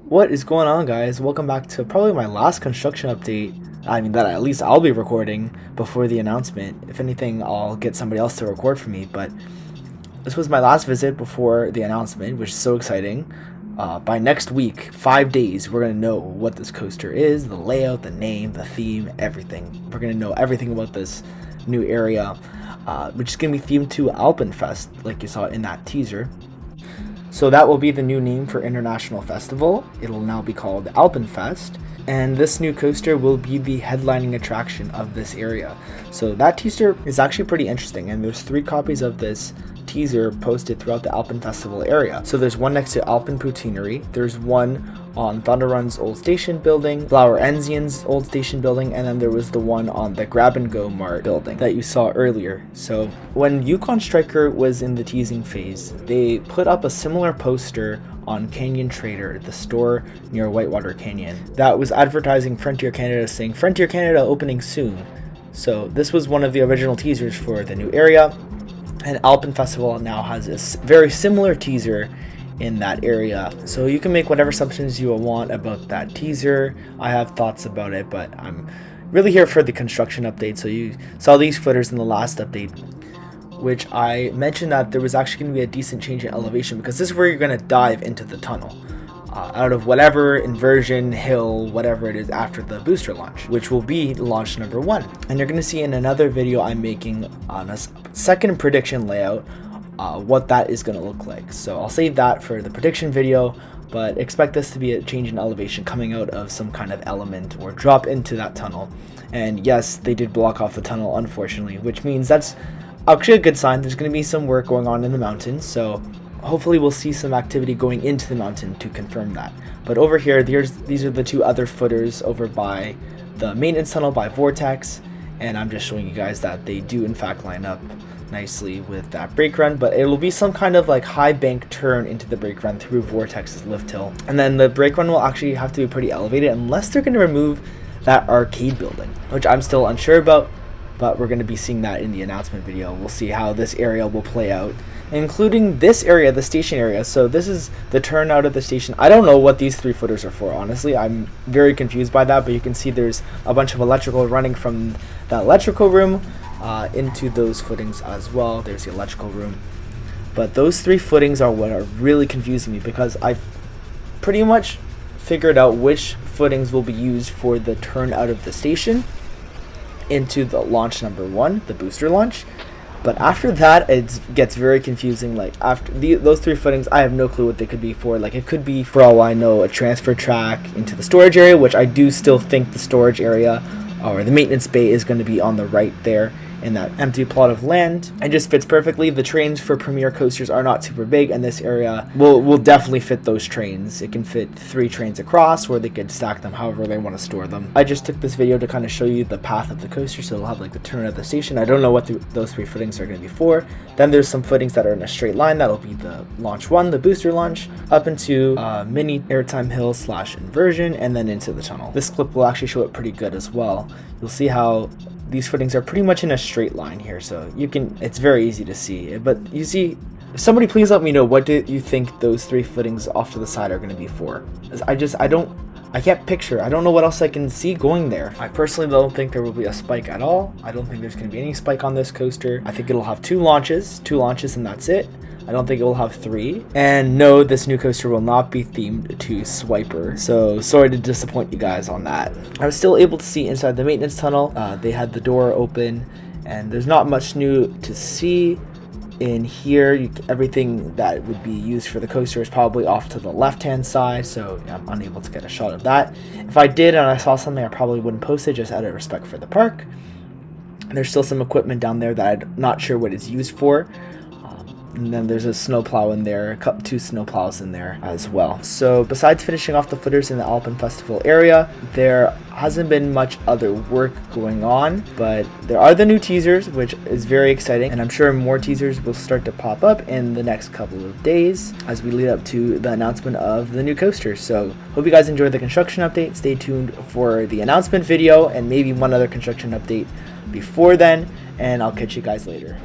What is going on, guys? Welcome back to probably my last construction update. I mean, that at least I'll be recording before the announcement. If anything, I'll get somebody else to record for me, but this was my last visit before the announcement, which is so exciting. By next week, 5 days, we're going to know what this coaster is, the layout, the name, the theme, everything. We're going to know everything about this new area, which is going to be themed to Alpen Fest, like you saw in that teaser. So that will be the new name for International Festival. It'll now be called Alpen Fest. And this new coaster will be the headlining attraction of this area. So that teaser is actually pretty interesting, and there's 3 copies of this teaser posted throughout the Alpen Festival area. So there's one next to Alpen Poutineery, there's one on Thunder Run's old station building, Flower Enzian's old station building, and then there was the one on the Grab and Go Mart building that you saw earlier. So when Yukon Striker was in the teasing phase, they put up a similar poster on Canyon Trader, the store near Whitewater Canyon, that was advertising Frontier Canada, saying Frontier Canada opening soon. So this was one of the original teasers for the new area, and Alpen Festival now has a very similar teaser in that area. So you can make whatever assumptions you want about that teaser. I have thoughts about it, but I'm really here for the construction update. So you saw these footers in the last update, which I mentioned that there was actually going to be a decent change in elevation, because this is where you're going to dive into the tunnel out of whatever inversion hill, whatever it is, after the booster launch, which will be launch number 1. And you're going to see in another video I'm making on a second prediction layout what that is going to look like. So I'll save that for the prediction video, but expect this to be a change in elevation coming out of some kind of element or drop into that tunnel. And yes, they did block off the tunnel, unfortunately, which means that's actually a good sign. There's going to be some work going on in the mountains, so hopefully we'll see some activity going into the mountain to confirm that. But over here, these are the 2 other footers over by the maintenance tunnel by Vortex, and I'm just showing you guys that they do in fact line up nicely with that brake run, but it will be some kind of like high bank turn into the brake run through Vortex's lift hill. And then the brake run will actually have to be pretty elevated unless they're going to remove that arcade building, which I'm still unsure about, but we're going to be seeing that in the announcement video. We'll see how this area will play out, including this area, the station area. So this is the turn out of the station. I don't know what these 3 footers are for, honestly. I'm very confused by that, but you can see there's a bunch of electrical running from that electrical room into those footings as well. There's the electrical room. But those 3 footings are what are really confusing me, because I've pretty much figured out which footings will be used for the turn out of the station into the launch number 1, the booster launch. But after that, it gets very confusing. Like after those 3 footings, I have no clue what they could be for. Like it could be, for all I know, a transfer track into the storage area, which I do still think the storage area or the maintenance bay is going to be on the right there in that empty plot of land. It just fits perfectly. The trains for Premier coasters are not super big, and this area will definitely fit those trains. It can fit 3 trains across, or they could stack them however they want to store them. I just took this video to kind of show you the path of the coaster, so it'll have like the turn at the station. I don't know what those 3 footings are going to be for. Then there's some footings that are in a straight line. That'll be the launch 1, the booster launch, up into mini airtime hill / inversion, and then into the tunnel. This clip will actually show it pretty good as well. You'll see how these footings are pretty much in a straight line here, so it's very easy to see. But you see, somebody please let me know, what do you think those 3 footings off to the side are going to be for? I can't picture. I don't know what else I can see going there. I personally don't think there will be a spike at all. I don't think there's going to be any spike on this coaster. I think it'll have 2 launches, and that's it. I don't think it will have 3. And no, this new coaster will not be themed to Swiper. So sorry to disappoint you guys on that. I was still able to see inside the maintenance tunnel. They had the door open, and there's not much new to see in here. Everything that would be used for the coaster is probably off to the left-hand side, so I'm unable to get a shot of that. If I did and I saw something, I probably wouldn't post it, just out of respect for the park. There's still some equipment down there that I'm not sure what it's used for. And then there's a snowplow in there, 2 snowplows in there as well. So besides finishing off the footers in the Alpen Festival area, there hasn't been much other work going on, but there are the new teasers, which is very exciting, and I'm sure more teasers will start to pop up in the next couple of days as we lead up to the announcement of the new coaster. So hope you guys enjoyed the construction update. Stay tuned for the announcement video and maybe one other construction update before then, and I'll catch you guys later.